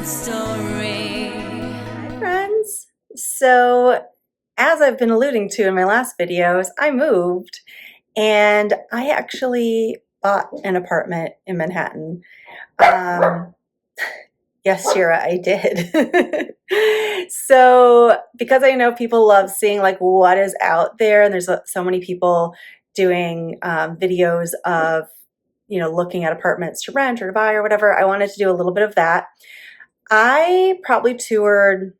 story. Hi friends. So as I've been alluding to in my last videos, I moved and I actually bought an apartment in Manhattan. Um, yes, Shira, I did. So because I know people love seeing like what is out there, and there's so many people doing videos of looking at apartments to rent or to buy or whatever, I wanted to do a little bit of that. I probably toured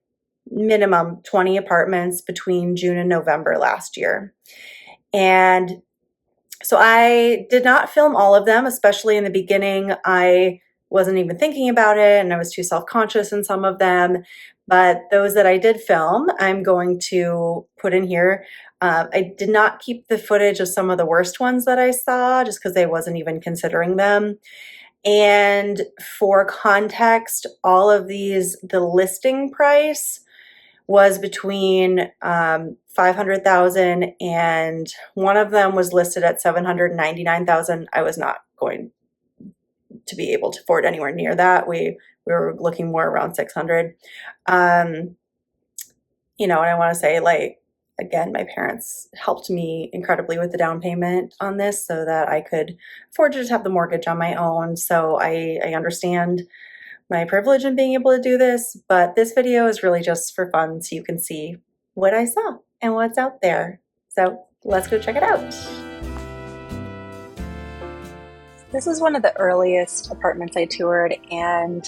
minimum 20 apartments between June and November last year. And so I did not film all of them, especially in the beginning. I wasn't even thinking about it and I was too self-conscious in some of them. But those that I did film, I'm going to put in here. I did not keep the footage of some of the worst ones that I saw just because I wasn't even considering them. And for context, all of these, the listing price was between 500,000 and one of them was listed at 799,000. I was not going to be able to afford anywhere near that. We were looking more around 600. And I want to say, like, again, my parents helped me incredibly with the down payment on this so that I could afford to just have the mortgage on my own. So I understand my privilege in being able to do this, but this video is really just for fun so you can see what I saw and what's out there. So let's go check it out. This is one of the earliest apartments I toured and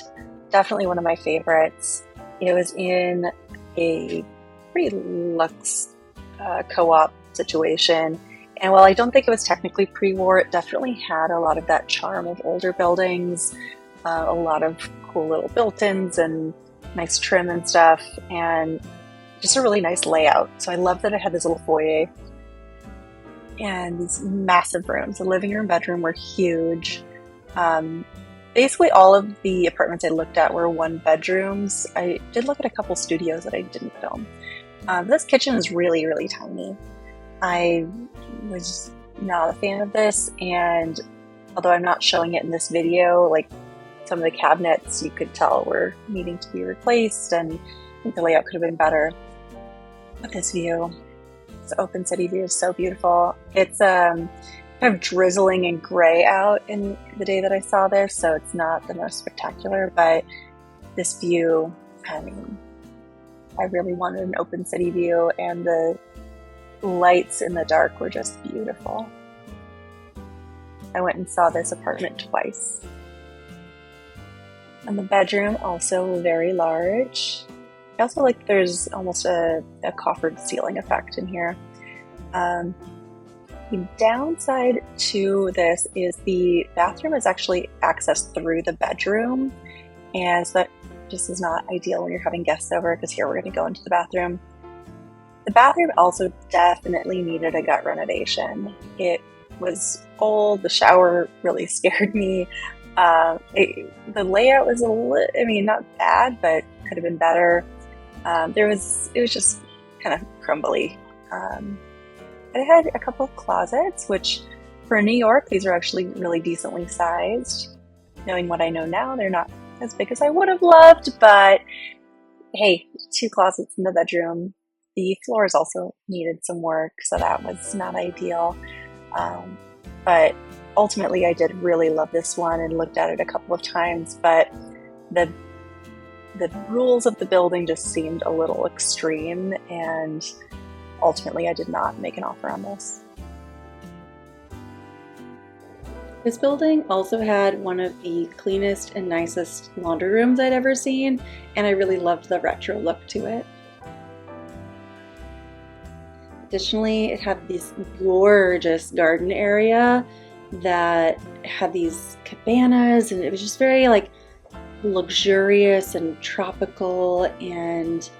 definitely one of my favorites. It was in a pretty luxe co-op situation. And while I don't think it was technically pre-war, it definitely had a lot of that charm of older buildings, a lot of cool little built-ins and nice trim and stuff, and just a really nice layout. So I love that it had this little foyer and these massive rooms. The living room, bedroom were huge. Basically all of the apartments I looked at were one bedrooms. I did look at a couple studios that I didn't film. This kitchen is really, really tiny. I was not a fan of this, and although I'm not showing it in this video, like some of the cabinets you could tell were needing to be replaced, and I think the layout could have been better. But this view, this open city view, is so beautiful. It's kind of drizzling and gray out in the day that I saw this, so it's not the most spectacular, but this view, I mean, I really wanted an open city view, and the lights in the dark were just beautiful. I went and saw this apartment twice. And the bedroom, also very large. I also like there's almost a coffered ceiling effect in here. The downside to this is the bathroom is actually accessed through the bedroom, and so that just is not ideal when you're having guests over, because here we're going to go into the bathroom. The bathroom also definitely needed a gut renovation. It was old, the shower really scared me. The layout was not bad, but could have been better. It was just kind of crumbly. It had a couple of closets, which for New York, these are actually really decently sized. Knowing what I know now, they're not as big as I would have loved, but hey, 2 closets in the bedroom. The floors also needed some work, so that was not ideal. But ultimately, I did really love this one and looked at it a couple of times, but the rules of the building just seemed a little extreme, and ultimately I did not make an offer on this. This building also had one of the cleanest and nicest laundry rooms I'd ever seen, and I really loved the retro look to it. Additionally, it had this gorgeous garden area that had these cabanas, and it was just very like luxurious and tropical and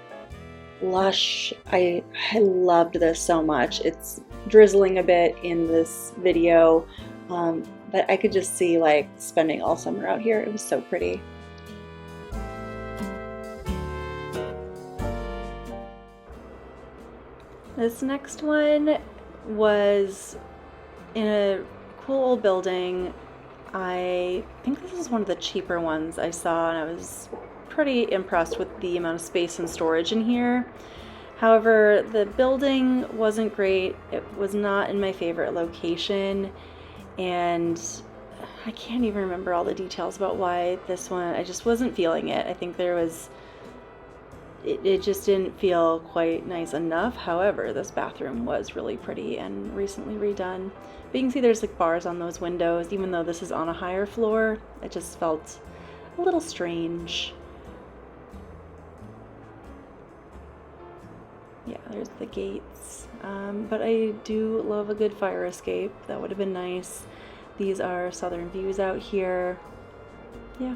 lush. I loved this so much. It's drizzling a bit in this video, but I could just see like spending all summer out here. It was so pretty. This next one was in a cool old building. I think this was one of the cheaper ones I saw, and I was pretty impressed with the amount of space and storage in here. However, the building wasn't great. It was not in my favorite location, and I can't even remember all the details about why this one, I just wasn't feeling it. I think it just didn't feel quite nice enough. However, this bathroom was really pretty and recently redone. But you can see there's like bars on those windows. Even though this is on a higher floor, it just felt a little strange. Yeah, there's the gates. But I do love a good fire escape. That would have been nice. These are southern views out here. Yeah.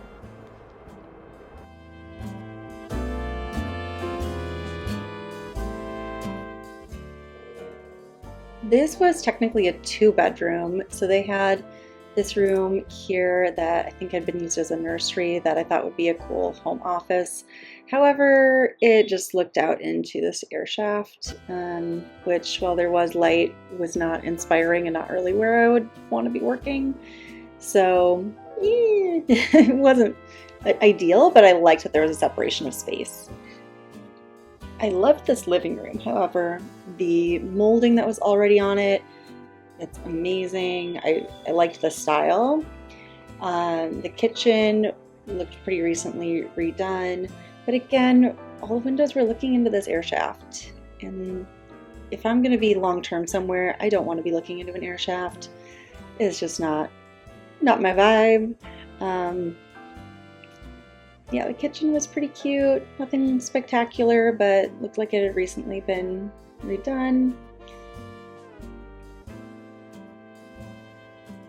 This was technically a 2-bedroom, so they had this room here that I think had been used as a nursery that I thought would be a cool home office. However, it just looked out into this air shaft, which, while there was light, was not inspiring and not really where I would want to be working. So, yeah, it wasn't ideal, but I liked that there was a separation of space. I loved this living room. However, the molding that was already on it, it's amazing. I liked the style. The kitchen looked pretty recently redone, but again, all the windows were looking into this air shaft. And if I'm going to be long-term somewhere, I don't want to be looking into an air shaft. It's just not my vibe. Yeah, the kitchen was pretty cute. Nothing spectacular, but looked like it had recently been redone.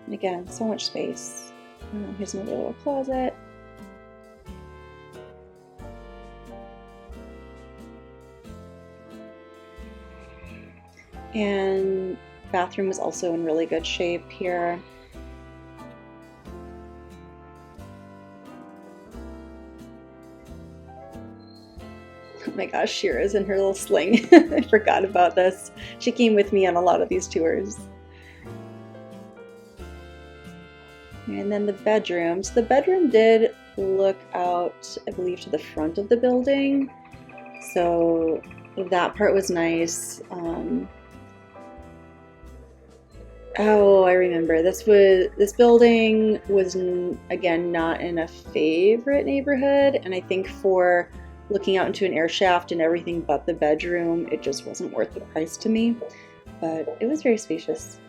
And again, so much space. Here's another little closet. And bathroom is also in really good shape here. Oh my gosh, Shira's in her little sling. I forgot about this. She came with me on a lot of these tours. And then the bedrooms. The bedroom did look out, I believe, to the front of the building. So that part was nice. Oh, I remember. This building was, again, not in a favorite neighborhood. And I think for looking out into an air shaft and everything but the bedroom, it just wasn't worth the price to me. But it was very spacious.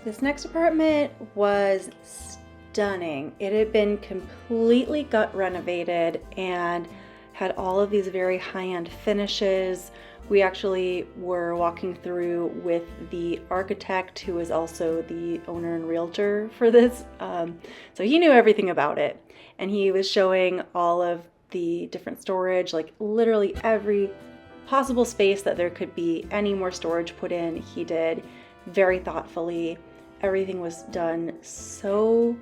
This next apartment was stunning. It had been completely gut renovated and had all of these very high-end finishes. We actually were walking through with the architect, who is also the owner and realtor for this. So he knew everything about it. And he was showing all of the different storage, like literally every possible space that there could be any more storage put in, he did very thoughtfully. Everything was done so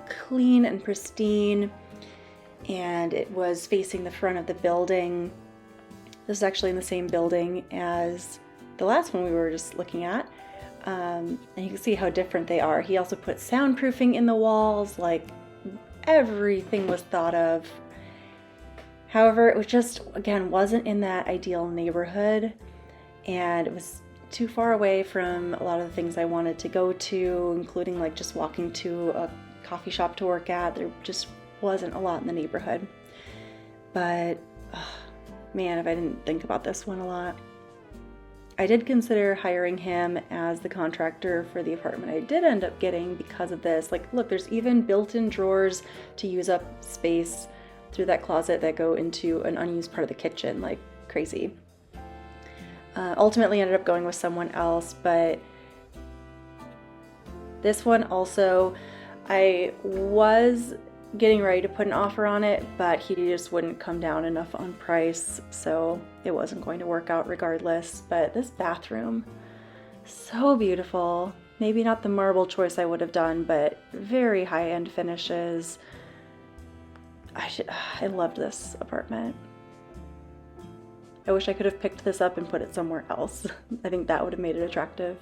clean and pristine, and it was facing the front of the building. This is actually in the same building as the last one we were just looking at. And you can see how different they are. He also put soundproofing in the walls, like everything was thought of. However, it was just, again, wasn't in that ideal neighborhood, and it was too far away from a lot of the things I wanted to go to, including like just walking to a coffee shop to work at. There just wasn't a lot in the neighborhood. But man, if I didn't think about this one a lot. I did consider hiring him as the contractor for the apartment I did end up getting because of this. Like, look, there's even built-in drawers to use up space through that closet that go into an unused part of the kitchen, like crazy. Ultimately ended up going with someone else, but this one also, I was getting ready to put an offer on it, but he just wouldn't come down enough on price, so it wasn't going to work out regardless. But this bathroom, so beautiful. Maybe not the marble choice I would have done, but very high-end finishes. I loved this apartment. I wish I could have picked this up and put it somewhere else. I think that would have made it attractive.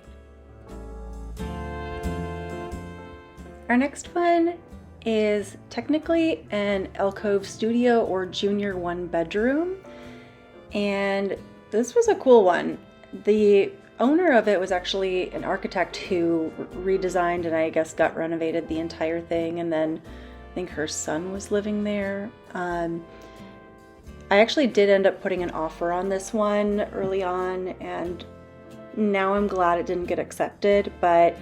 Our next one is technically an alcove studio or junior one bedroom, and this was a cool one. The owner of it was actually an architect who redesigned and I guess got renovated the entire thing, and then I think her son was living there. I actually did end up putting an offer on this one early on, and now I'm glad it didn't get accepted, but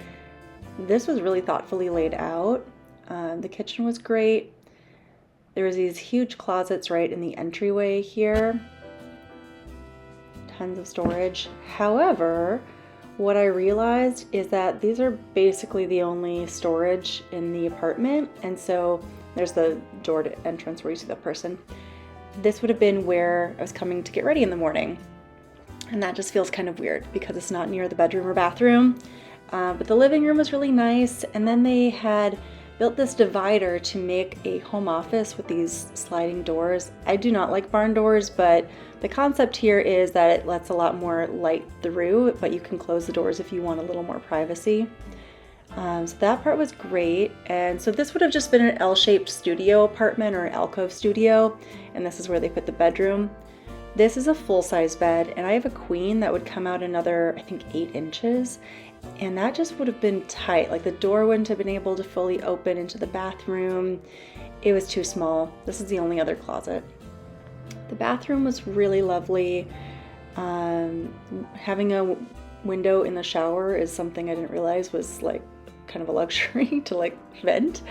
this was really thoughtfully laid out. The kitchen was great. There was these huge closets right in the entryway here. Tons of storage. However, what I realized is that these are basically the only storage in the apartment, and so there's the door to entrance where you see the person. This would have been where I was coming to get ready in the morning, and that just feels kind of weird because it's not near the bedroom or bathroom. But the living room was really nice, and then they had built this divider to make a home office with these sliding doors. I do not like barn doors, but the concept here is that it lets a lot more light through, but you can close the doors if you want a little more privacy. So that part was great. And so this would have just been an L-shaped studio apartment or an alcove studio, and this is where they put the bedroom. This is a full-size bed, and I have a queen that would come out another, I think, 8 inches. And that just would have been tight. Like the door wouldn't have been able to fully open into the bathroom. It was too small. This is the only other closet. The bathroom was really lovely. Having a window in the shower is something I didn't realize was like kind of a luxury to like vent.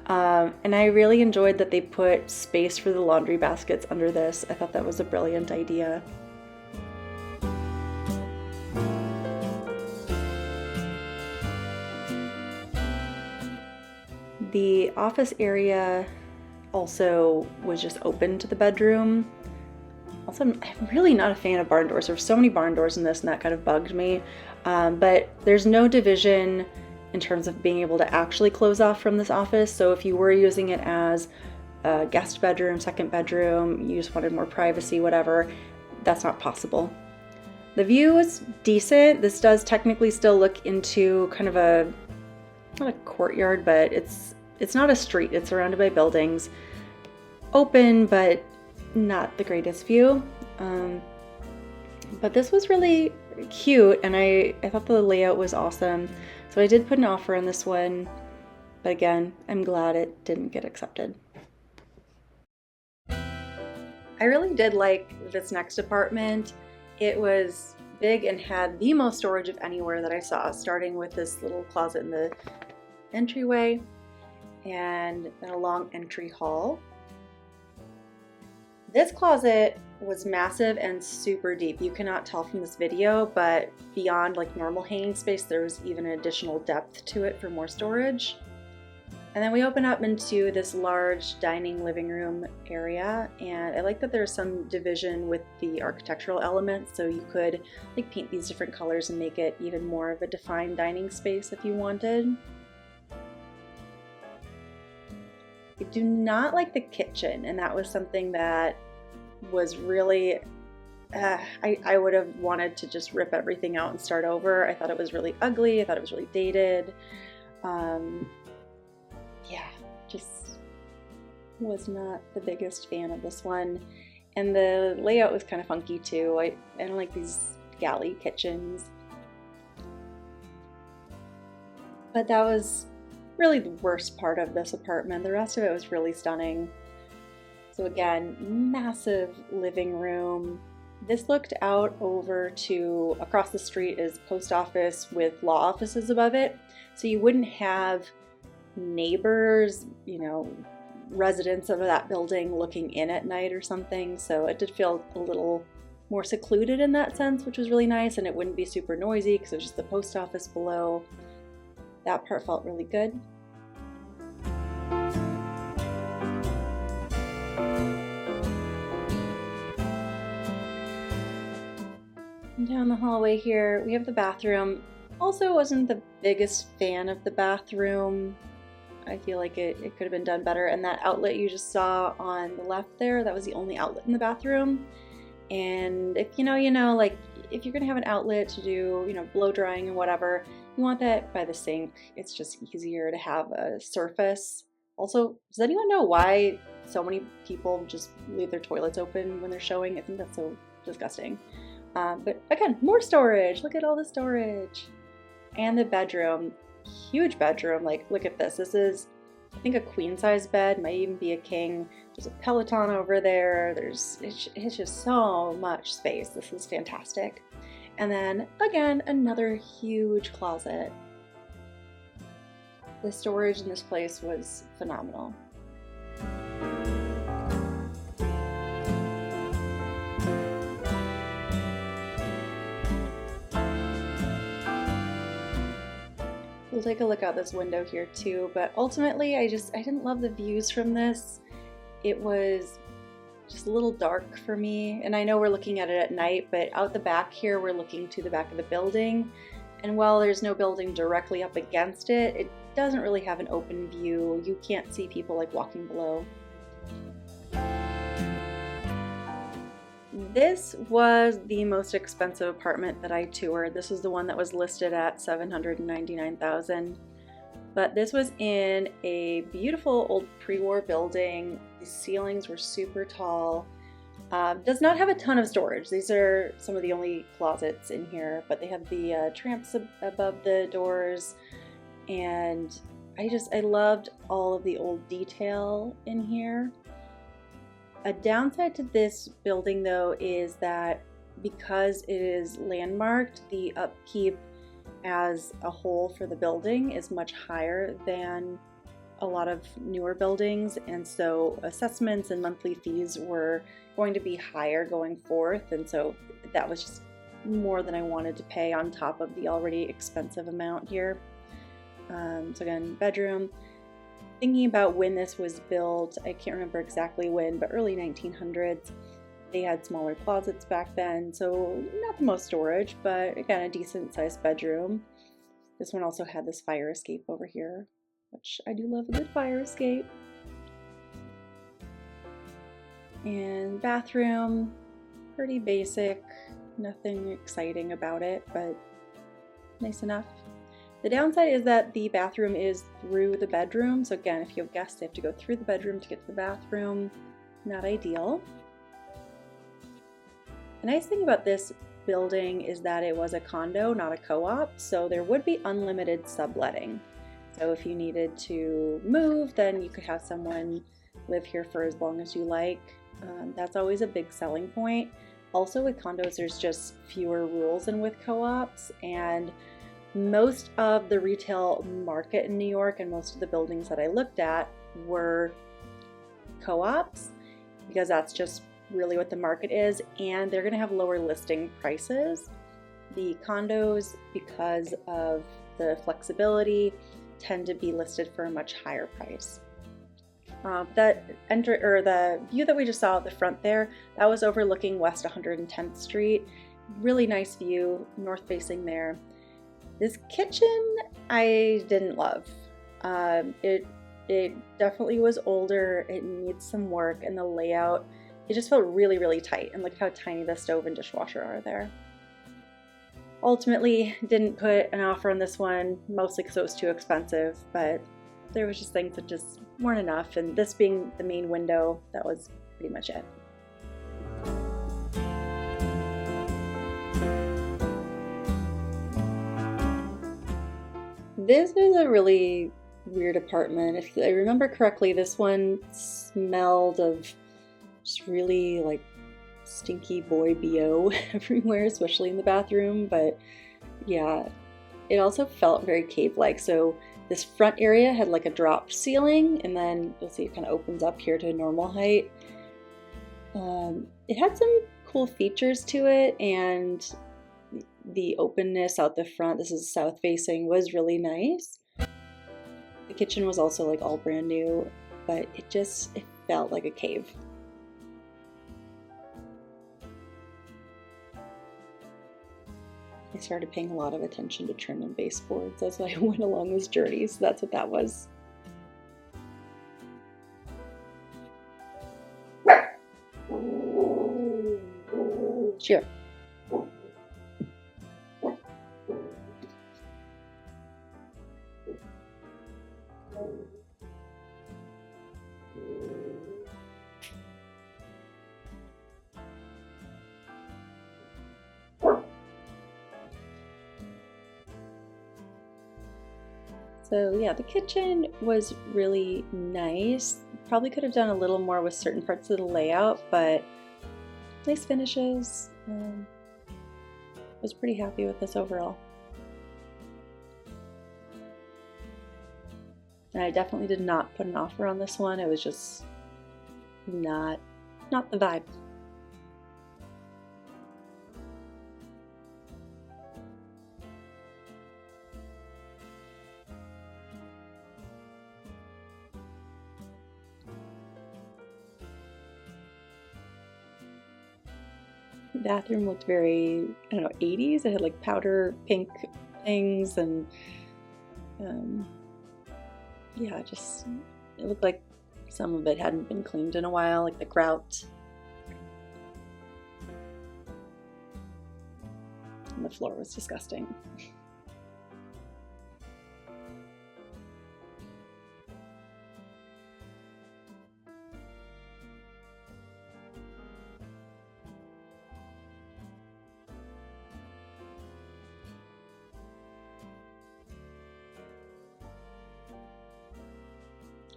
And I really enjoyed that they put space for the laundry baskets under this. I thought that was a brilliant idea. The office area also was just open to the bedroom. Also, I'm really not a fan of barn doors. There's so many barn doors in this, and that kind of bugged me. But there's no division in terms of being able to actually close off from this office. So if you were using it as a guest bedroom, second bedroom, you just wanted more privacy, whatever, that's not possible. The view was decent. This does technically still look into kind of a, not a courtyard, but it's not a street. It's surrounded by buildings. Open, but not the greatest view. But this was really cute, and I thought the layout was awesome. So I did put an offer on this one, but again, I'm glad it didn't get accepted. I really did like this next apartment. It was big and had the most storage of anywhere that I saw, starting with this little closet in the entryway and then a long entry hall. This closet was massive and super deep. You cannot tell from this video, but beyond like normal hanging space, there was even an additional depth to it for more storage. And then we open up into this large dining living room area, and I like that there's some division with the architectural elements, so you could like paint these different colors and make it even more of a defined dining space if you wanted. I do not like the kitchen, and that was something that was really, I would have wanted to just rip everything out and start over. I thought it was really ugly. I thought it was really dated. Yeah, just was not the biggest fan of this one. And the layout was kind of funky too. I don't like these galley kitchens. But that was really the worst part of this apartment. The rest of it was really stunning. So again, massive living room. This looked out over to, across the street is post office with law offices above it. So you wouldn't have neighbors, you know, residents of that building looking in at night or something. So it did feel a little more secluded in that sense, which was really nice, and it wouldn't be super noisy because it was just the post office below. That part felt really good. And down the hallway here, we have the bathroom. Also wasn't the biggest fan of the bathroom. I feel like it could have been done better. And that outlet you just saw on the left there, that was the only outlet in the bathroom. And if you know, like if you're gonna have an outlet to do, you know, blow drying and whatever, you want that by the sink. It's just easier to have a surface Also, does anyone know why so many people just leave their toilets open when they're showing? I think that's so disgusting. But again, more storage. Look at all the storage. And the bedroom, huge bedroom. Like, look at this. This is, I think, a queen size bed, might even be a king. There's a Peloton over there. It's just so much space. This is fantastic. And then again, another huge closet. The storage in this place was phenomenal. We'll take a look out this window here too, but ultimately I didn't love the views from this. It was just a little dark for me, and I know we're looking at it at night, but out the back here we're looking to the back of the building, and while there's no building directly up against it, it doesn't really have an open view. You can't see people like walking below. This was the most expensive apartment that I toured. This was the one that was listed at $799,000. But this was in a beautiful old pre-war building. The ceilings were super tall. Does not have a ton of storage. These are some of the only closets in here, but they have the tramps above the doors, and I loved all of the old detail in here. A downside to this building though is that because it is landmarked, the upkeep as a whole for the building is much higher than a lot of newer buildings, and so assessments and monthly fees were going to be higher going forth, and so that was just more than I wanted to pay on top of the already expensive amount here. So again, bedroom. Thinking about when this was built, I can't remember exactly when, but early 1900s. They had smaller closets back then, so not the most storage, but again, a decent sized bedroom. This one also had this fire escape over here, which I do love a good fire escape. And bathroom, pretty basic, nothing exciting about it, but nice enough. The downside is that the bathroom is through the bedroom, so again, if you have guests, they have to go through the bedroom to get to the bathroom. Not ideal. The nice thing about this building is that it was a condo, not a co-op, so there would be unlimited subletting. So if you needed to move, then you could have someone live here for as long as you like. That's always a big selling point. Also with condos, there's just fewer rules than with co-ops, and most of the retail market in New York and most of the buildings that I looked at were co-ops, because that's just really what the market is, and they're going to have lower listing prices. The condos, because of the flexibility, tend to be listed for a much higher price. The view that we just saw at the front there, that was overlooking West 110th Street. Really nice view, north facing there. This kitchen I didn't love. It definitely was older. It needs some work, and the layout, it just felt really, really tight. And look how tiny the stove and dishwasher are there. Ultimately, didn't put an offer on this one, mostly because it was too expensive, but there was just things that just weren't enough. And this being the main window, that was pretty much it. This is a really weird apartment. If I remember correctly, this one smelled of just really like stinky boy BO everywhere, especially in the bathroom. But yeah, it also felt very cave-like. So this front area had like a drop ceiling, and then you'll see it kind of opens up here to normal height. It had some cool features to it, and the openness out the front, this is south facing, was really nice. The kitchen was also like all brand new, but it felt like a cave. I started paying a lot of attention to trim and baseboards as I went along this journey, so that's what that was. Sure. So yeah, the kitchen was really nice. Probably could have done a little more with certain parts of the layout, but nice finishes. Was pretty happy with this overall. And I definitely did not put an offer on this one. It was just not the vibe. The bathroom looked very, I don't know, 80s. It had like powder pink things and yeah, just it looked like some of it hadn't been cleaned in a while, like the grout. And the floor was disgusting.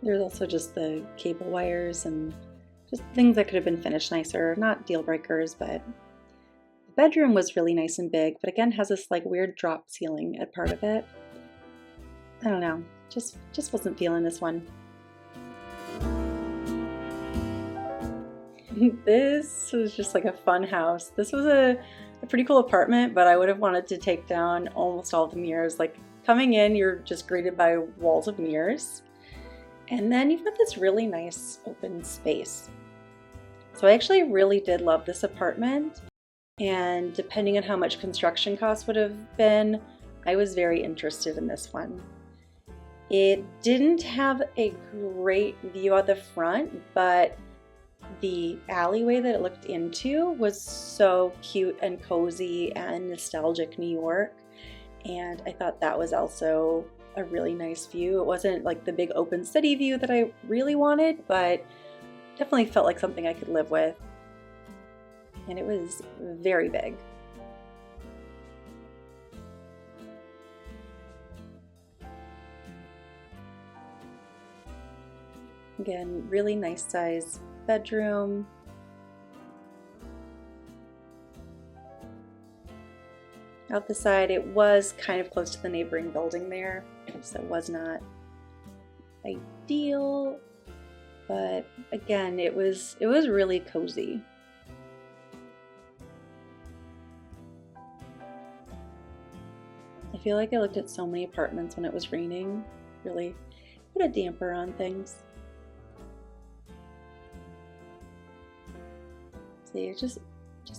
There's also just the cable wires and just things that could have been finished nicer. Not deal breakers, but the bedroom was really nice and big, but again has this like weird drop ceiling at part of it. I don't know, just wasn't feeling this one. This was just like a fun house. This was a pretty cool apartment, but I would have wanted to take down almost all the mirrors. Like coming in, you're just greeted by walls of mirrors. And then you've got this really nice open space. So I actually really did love this apartment. And depending on how much construction costs would have been, I was very interested in this one. It didn't have a great view out the front, but the alleyway that it looked into was so cute and cozy and nostalgic New York. And I thought that was also a really nice view. It wasn't like the big open city view that I really wanted, but definitely felt like something I could live with. And it was very big. Again, really nice size bedroom. Out the side, it was kind of close to the neighboring building there, so it was not ideal, but again, it was really cozy. I feel like I looked at so many apartments when it was raining, really put a damper on things. See, it's just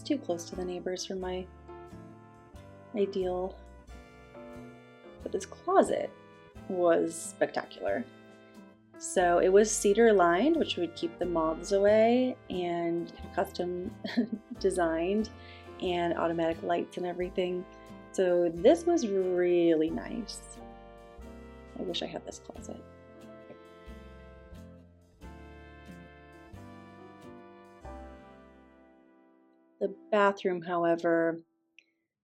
too close to the neighbors for my ideal. But this closet was spectacular. So it was cedar lined, which would keep the moths away, and custom designed and automatic lights and everything. So this was really nice. I wish I had this closet. The bathroom, however,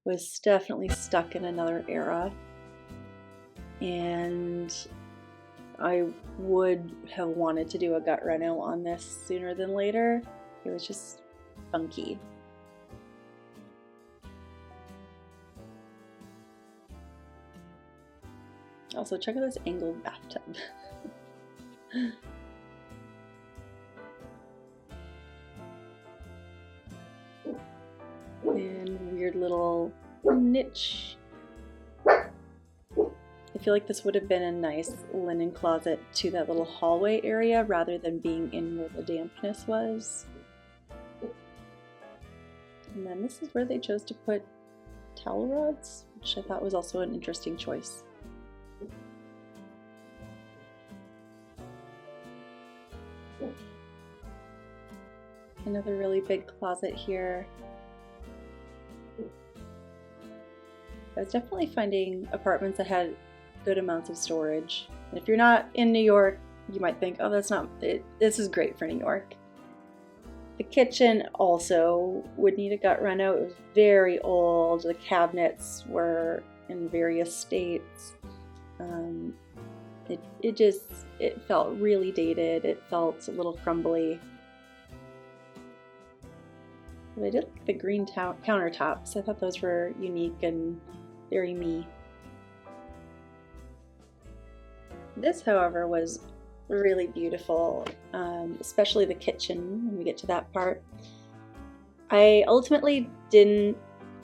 was definitely stuck in another era, and I would have wanted to do a gut reno on this sooner than later. It was just funky. Also, check out this angled bathtub. And weird little niche. I feel like this would have been a nice linen closet to that little hallway area rather than being in where the dampness was. And then this is where they chose to put towel rods, which I thought was also an interesting choice. Another really big closet here. I was definitely finding apartments that had good amounts of storage. And if you're not in New York, you might think, oh, that's not it. This is great for New York. The kitchen also would need a gut reno. It was very old. The cabinets were in various states. it felt really dated. It felt a little crumbly. But I did like the green countertops. I thought those were unique and very me. This, however, was really beautiful, especially the kitchen when we get to that part. I ultimately didn't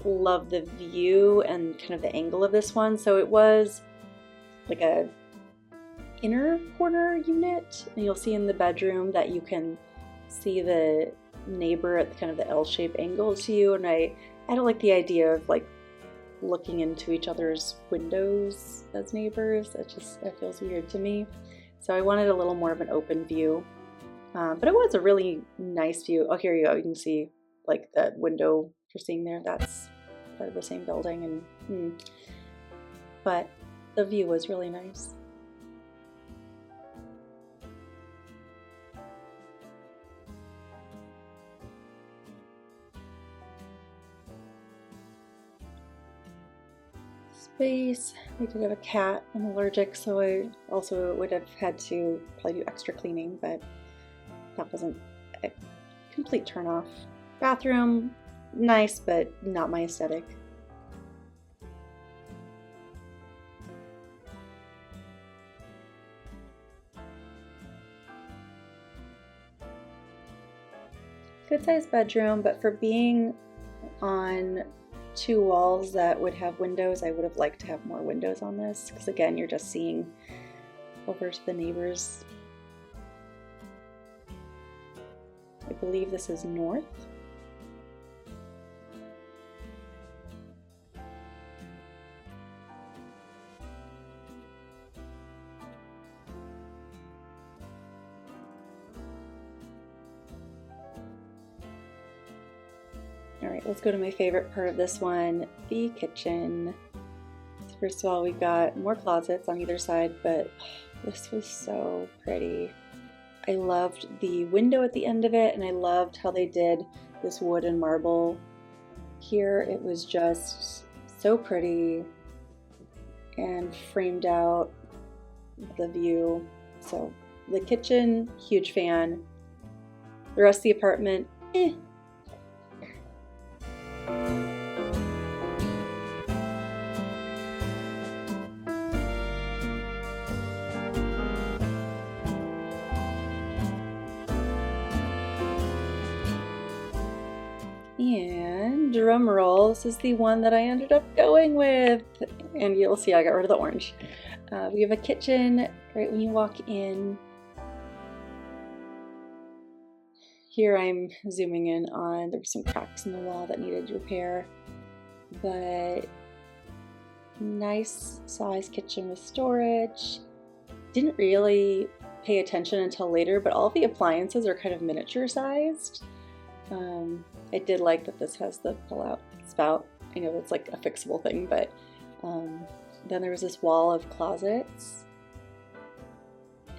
love the view and kind of the angle of this one, so it was like a inner corner unit, and you'll see in the bedroom that you can see the neighbor at kind of the L-shaped angle to you, and I don't like the idea of like looking into each other's windows as neighbors. That feels weird to me. So I wanted a little more of an open view, but it was a really nice view. Oh, here you go. You can see like that window you're seeing there. That's part of the same building, and but the view was really nice. Space. I did have a cat. I'm allergic, so I also would have had to probably do extra cleaning, but that wasn't a complete turn-off. Bathroom, nice, but not my aesthetic. Good sized bedroom, but for being on two walls that would have windows, I would have liked to have more windows on this, because again, you're just seeing over to the neighbors. I believe this is north. All right, let's go to my favorite part of this one, the kitchen. So first of all, we've got more closets on either side, but this was so pretty. I loved the window at the end of it, and I loved how they did this wood and marble here. It was just so pretty and framed out the view. So the kitchen, huge fan. The rest of the apartment, eh. And drum roll, this is the one that I ended up going with, and you'll see I got rid of the orange. We have a kitchen right when you walk in. Here I'm zooming in on, there were some cracks in the wall that needed repair, but nice size kitchen with storage. Didn't really pay attention until later, but all the appliances are kind of miniature sized. I did like that this has the pull-out spout. I know that's like a fixable thing, but then there was this wall of closets,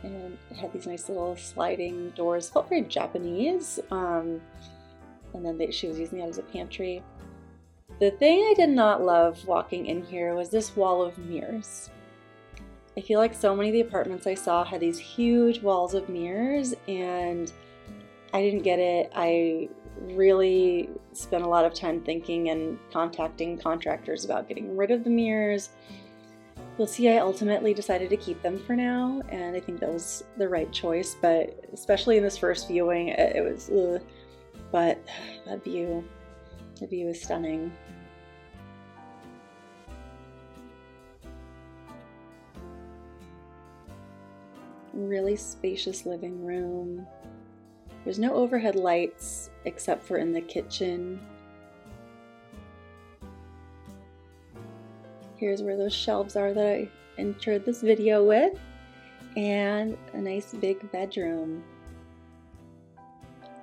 and it had these nice little sliding doors. Felt very Japanese, and then she was using that as a pantry. The thing I did not love walking in here was this wall of mirrors. I feel like so many of the apartments I saw had these huge walls of mirrors, and I didn't get it. I really spent a lot of time thinking and contacting contractors about getting rid of the mirrors. You'll see I ultimately decided to keep them for now, and I think that was the right choice, but especially in this first viewing, it was ugh. But the view is stunning. Really spacious living room. There's no overhead lights except for in the kitchen. Here's where those shelves are that I entered this video with, and a nice big bedroom.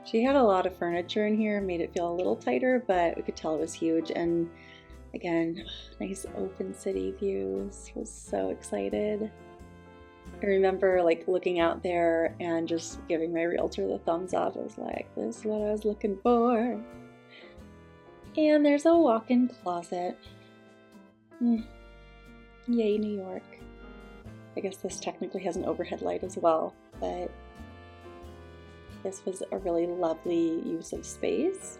She had a lot of furniture in here, made it feel a little tighter, but we could tell it was huge. And again, nice open city views. I was so excited. I remember like looking out there and just giving my realtor the thumbs up. I was like, this is what I was looking for. And there's a walk-in closet. Yay, New York. I guess this technically has an overhead light as well, but this was a really lovely use of space.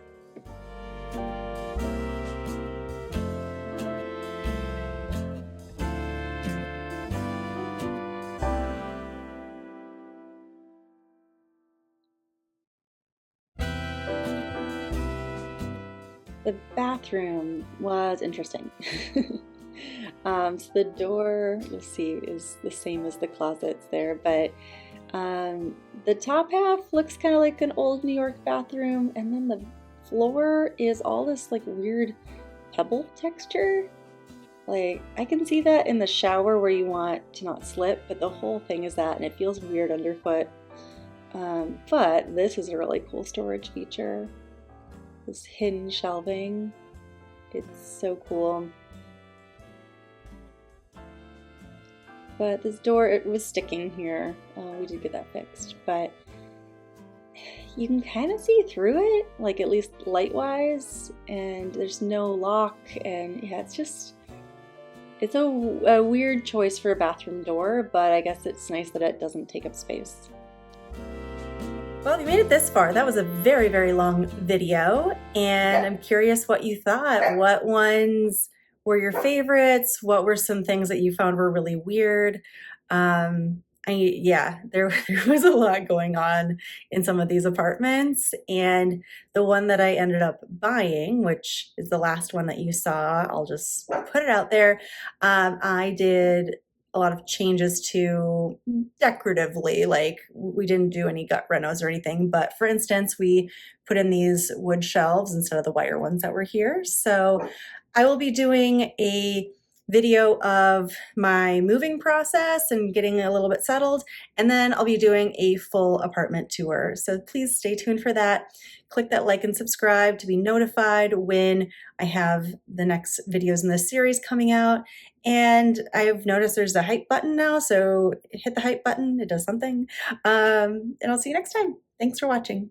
The bathroom was interesting. So the door, let's see, is the same as the closets there, but the top half looks kind of like an old New York bathroom, and then the floor is all this like weird pebble texture. Like, I can see that in the shower where you want to not slip, but the whole thing is that, and it feels weird underfoot. But this is a really cool storage feature. This hidden shelving. It's so cool. But this door, it was sticking here. We did get that fixed, but you can kind of see through it, like at least light-wise, and there's no lock, and yeah, it's a weird choice for a bathroom door, but I guess it's nice that it doesn't take up space. Well, you made it this far. That was a very, very long video, and I'm curious what you thought. What ones were your favorites? What were some things that you found were really weird? Yeah, there was a lot going on in some of these apartments, and the one that I ended up buying, which is the last one that you saw, I'll just put it out there. I did a lot of changes to decoratively, like we didn't do any gut renos or anything, but for instance, we put in these wood shelves instead of the wire ones that were here. So I will be doing a video of my moving process and getting a little bit settled, and then I'll be doing a full apartment tour. So please stay tuned for that. Click that like and subscribe to be notified when I have the next videos in this series coming out. And I've noticed there's a hype button now, so hit the hype button, it does something. And I'll see you next time. Thanks for watching.